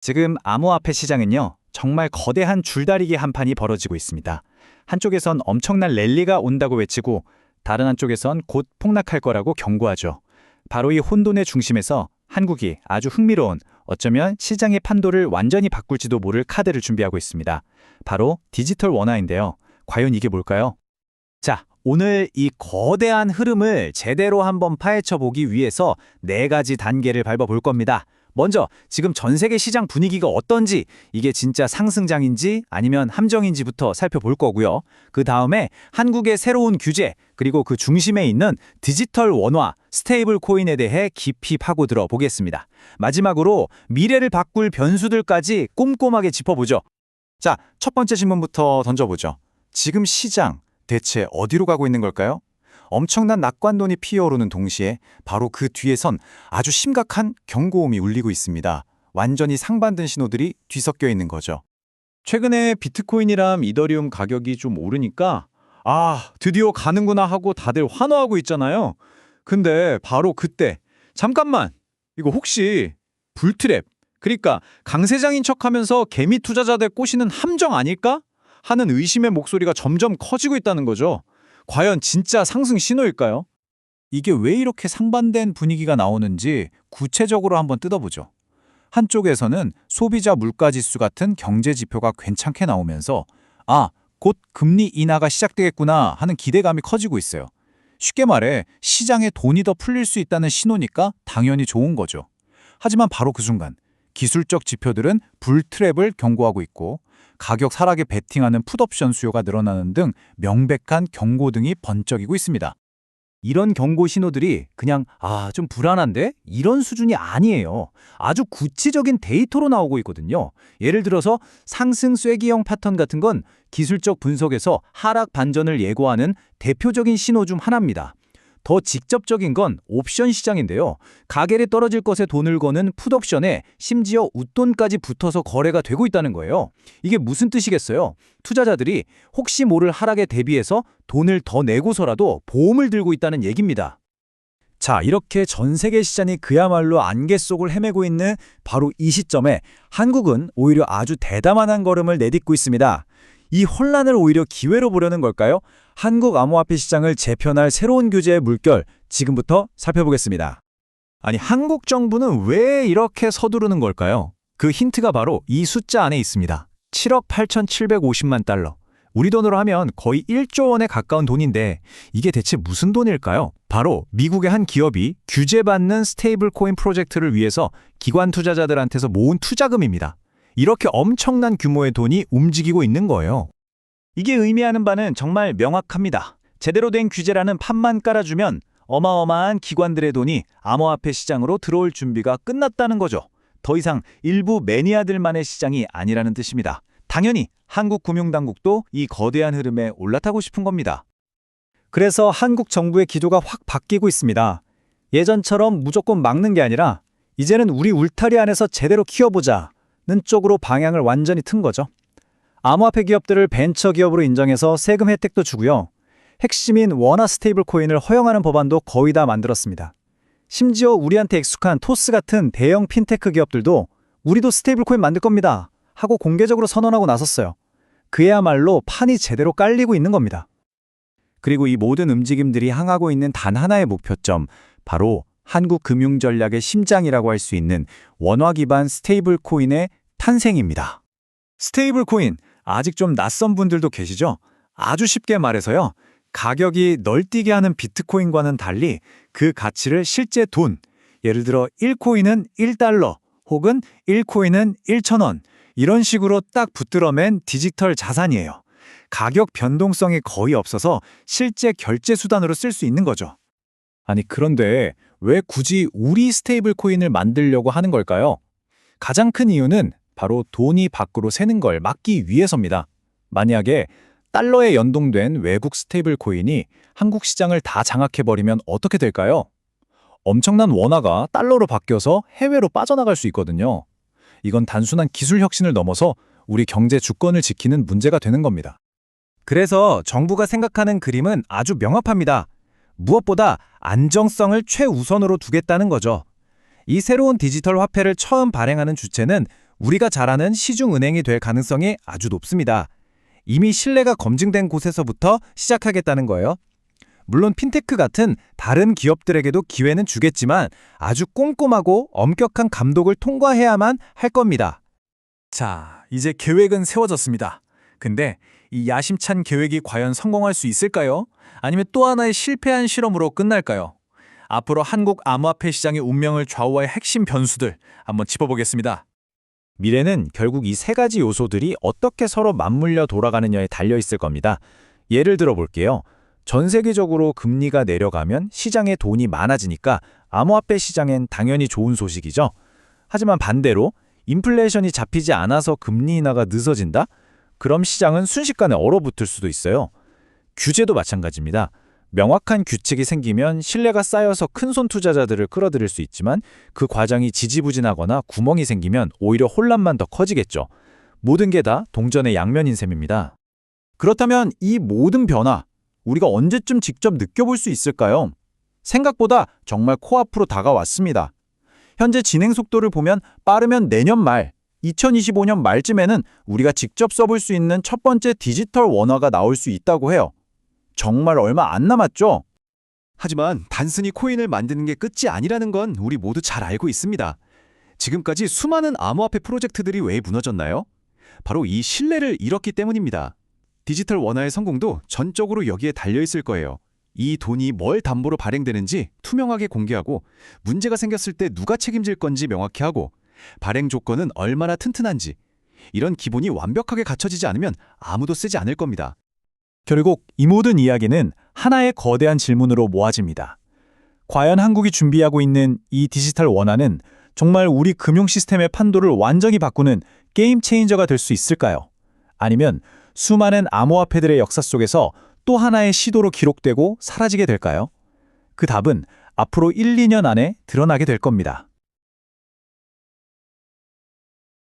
지금 암호화폐 시장은요, 정말 거대한 줄다리기 한판이 벌어지고 있습니다. 한쪽에선 엄청난 랠리가 온다고 외치고 다른 한쪽에선 곧 폭락할 거라고 경고하죠. 바로 이 혼돈의 중심에서 한국이 아주 흥미로운, 어쩌면 시장의 판도를 완전히 바꿀지도 모를 카드를 준비하고 있습니다. 바로 디지털 원화인데요. 과연 이게 뭘까요? 자, 오늘 이 거대한 흐름을 제대로 한번 파헤쳐 보기 위해서 4가지 단계를 밟아볼 겁니다. 먼저 지금 전 세계 시장 분위기가 어떤지, 이게 진짜 상승장인지 아니면 함정인지부터 살펴볼 거고요. 그 다음에 한국의 새로운 규제, 그리고 그 중심에 있는 디지털 원화, 스테이블 코인에 대해 깊이 파고들어 보겠습니다. 마지막으로 미래를 바꿀 변수들까지 꼼꼼하게 짚어보죠. 자, 첫 번째 질문부터 던져보죠. 지금 시장, 대체 어디로 가고 있는 걸까요? 엄청난 낙관론이 피어오르는 동시에 바로 그 뒤에선 아주 심각한 경고음이 울리고 있습니다. 완전히 상반된 신호들이 뒤섞여 있는 거죠. 최근에 비트코인이랑 이더리움 가격이 좀 오르니까 드디어 가는구나 하고 다들 환호하고 있잖아요. 근데 바로 그때 잠깐만, 이거 혹시 불트랩, 그러니까 강세장인 척하면서 개미 투자자들 꼬시는 함정 아닐까? 하는 의심의 목소리가 점점 커지고 있다는 거죠. 과연 진짜 상승 신호일까요? 이게 왜 이렇게 상반된 분위기가 나오는지 구체적으로 한번 뜯어보죠. 한쪽에서는 소비자 물가지수 같은 경제 지표가 괜찮게 나오면서 곧 금리 인하가 시작되겠구나 하는 기대감이 커지고 있어요. 쉽게 말해 시장에 돈이 더 풀릴 수 있다는 신호니까 당연히 좋은 거죠. 하지만 바로 그 순간 기술적 지표들은 불트랩을 경고하고 있고 가격 하락에 베팅하는 풋옵션 수요가 늘어나는 등 명백한 경고등이 번쩍이고 있습니다. 이런 경고 신호들이 그냥 좀 불안한데? 이런 수준이 아니에요. 아주 구체적인 데이터로 나오고 있거든요. 예를 들어서 상승 쐐기형 패턴 같은 건 기술적 분석에서 하락 반전을 예고하는 대표적인 신호 중 하나입니다. 더 직접적인 건 옵션 시장인데요. 가결이 떨어질 것에 돈을 거는 풋옵션에 심지어 웃돈까지 붙어서 거래가 되고 있다는 거예요. 이게 무슨 뜻이겠어요? 투자자들이 혹시 모를 하락에 대비해서 돈을 더 내고서라도 보험을 들고 있다는 얘기입니다. 자, 이렇게 전 세계 시장이 그야말로 안개 속을 헤매고 있는 바로 이 시점에 한국은 오히려 아주 대담한 걸음을 내딛고 있습니다. 이 혼란을 오히려 기회로 보려는 걸까요? 한국 암호화폐 시장을 재편할 새로운 규제의 물결, 지금부터 살펴보겠습니다. 아니, 한국 정부는 왜 이렇게 서두르는 걸까요? 그 힌트가 바로 이 숫자 안에 있습니다. 7억 8,750만 달러. 우리 돈으로 하면 거의 1조 원에 가까운 돈인데 이게 대체 무슨 돈일까요? 바로 미국의 한 기업이 규제받는 스테이블 코인 프로젝트를 위해서 기관 투자자들한테서 모은 투자금입니다. 이렇게 엄청난 규모의 돈이 움직이고 있는 거예요. 이게 의미하는 바는 정말 명확합니다. 제대로 된 규제라는 판만 깔아주면 어마어마한 기관들의 돈이 암호화폐 시장으로 들어올 준비가 끝났다는 거죠. 더 이상 일부 매니아들만의 시장이 아니라는 뜻입니다. 당연히 한국 금융당국도 이 거대한 흐름에 올라타고 싶은 겁니다. 그래서 한국 정부의 기조가 확 바뀌고 있습니다. 예전처럼 무조건 막는 게 아니라 이제는 우리 울타리 안에서 제대로 키워보자 는 쪽으로 방향을 완전히 튼 거죠. 암호화폐 기업들을 벤처 기업으로 인정해서 세금 혜택도 주고요. 핵심인 원화 스테이블 코인을 허용하는 법안도 거의 다 만들었습니다. 심지어 우리한테 익숙한 토스 같은 대형 핀테크 기업들도 우리도 스테이블 코인 만들 겁니다 하고 공개적으로 선언하고 나섰어요. 그야말로 판이 제대로 깔리고 있는 겁니다. 그리고 이 모든 움직임들이 향하고 있는 단 하나의 목표점, 바로 한국 금융 전략의 심장이라고 할 수 있는 원화 기반 스테이블 코인의 탄생입니다. 스테이블 코인, 아직 좀 낯선 분들도 계시죠? 아주 쉽게 말해서요. 가격이 널뛰게 하는 비트코인과는 달리 그 가치를 실제 돈, 예를 들어 1코인은 1달러 혹은 1코인은 1,000원, 이런 식으로 딱 붙들어맨 디지털 자산이에요. 가격 변동성이 거의 없어서 실제 결제 수단으로 쓸 수 있는 거죠. 아니, 그런데 왜 굳이 우리 스테이블 코인을 만들려고 하는 걸까요? 가장 큰 이유는 바로 돈이 밖으로 새는 걸 막기 위해서입니다. 만약에 달러에 연동된 외국 스테이블 코인이 한국 시장을 다 장악해버리면 어떻게 될까요? 엄청난 원화가 달러로 바뀌어서 해외로 빠져나갈 수 있거든요. 이건 단순한 기술 혁신을 넘어서 우리 경제 주권을 지키는 문제가 되는 겁니다. 그래서 정부가 생각하는 그림은 아주 명확합니다. 무엇보다 안정성을 최우선으로 두겠다는 거죠. 이 새로운 디지털 화폐를 처음 발행하는 주체는 우리가 잘 아는 시중은행이 될 가능성이 아주 높습니다. 이미 신뢰가 검증된 곳에서부터 시작하겠다는 거예요. 물론 핀테크 같은 다른 기업들에게도 기회는 주겠지만 아주 꼼꼼하고 엄격한 감독을 통과해야만 할 겁니다. 자, 이제 계획은 세워졌습니다. 근데 이 야심찬 계획이 과연 성공할 수 있을까요? 아니면 또 하나의 실패한 실험으로 끝날까요? 앞으로 한국 암호화폐 시장의 운명을 좌우할 핵심 변수들 한번 짚어보겠습니다. 미래는 결국 이 세 가지 요소들이 어떻게 서로 맞물려 돌아가느냐에 달려 있을 겁니다. 예를 들어 볼게요. 전 세계적으로 금리가 내려가면 시장에 돈이 많아지니까 암호화폐 시장엔 당연히 좋은 소식이죠. 하지만 반대로 인플레이션이 잡히지 않아서 금리 인하가 늦어진다? 그럼 시장은 순식간에 얼어붙을 수도 있어요. 규제도 마찬가지입니다. 명확한 규칙이 생기면 신뢰가 쌓여서 큰손 투자자들을 끌어들일 수 있지만 그 과정이 지지부진하거나 구멍이 생기면 오히려 혼란만 더 커지겠죠. 모든 게 다 동전의 양면인 셈입니다. 그렇다면 이 모든 변화, 우리가 언제쯤 직접 느껴볼 수 있을까요? 생각보다 정말 코앞으로 다가왔습니다. 현재 진행 속도를 보면 빠르면 내년 말, 2025년 말쯤에는 우리가 직접 써볼 수 있는 첫 번째 디지털 원화가 나올 수 있다고 해요. 정말 얼마 안 남았죠? 하지만 단순히 코인을 만드는 게 끝이 아니라는 건 우리 모두 잘 알고 있습니다. 지금까지 수많은 암호화폐 프로젝트들이 왜 무너졌나요? 바로 이 신뢰를 잃었기 때문입니다. 디지털 원화의 성공도 전적으로 여기에 달려있을 거예요. 이 돈이 뭘 담보로 발행되는지 투명하게 공개하고 문제가 생겼을 때 누가 책임질 건지 명확히 하고 발행 조건은 얼마나 튼튼한지 이런 기본이 완벽하게 갖춰지지 않으면 아무도 쓰지 않을 겁니다. 결국 이 모든 이야기는 하나의 거대한 질문으로 모아집니다. 과연 한국이 준비하고 있는 이 디지털 원화는 정말 우리 금융 시스템의 판도를 완전히 바꾸는 게임 체인저가 될 수 있을까요? 아니면 수많은 암호화폐들의 역사 속에서 또 하나의 시도로 기록되고 사라지게 될까요? 그 답은 앞으로 1, 2년 안에 드러나게 될 겁니다.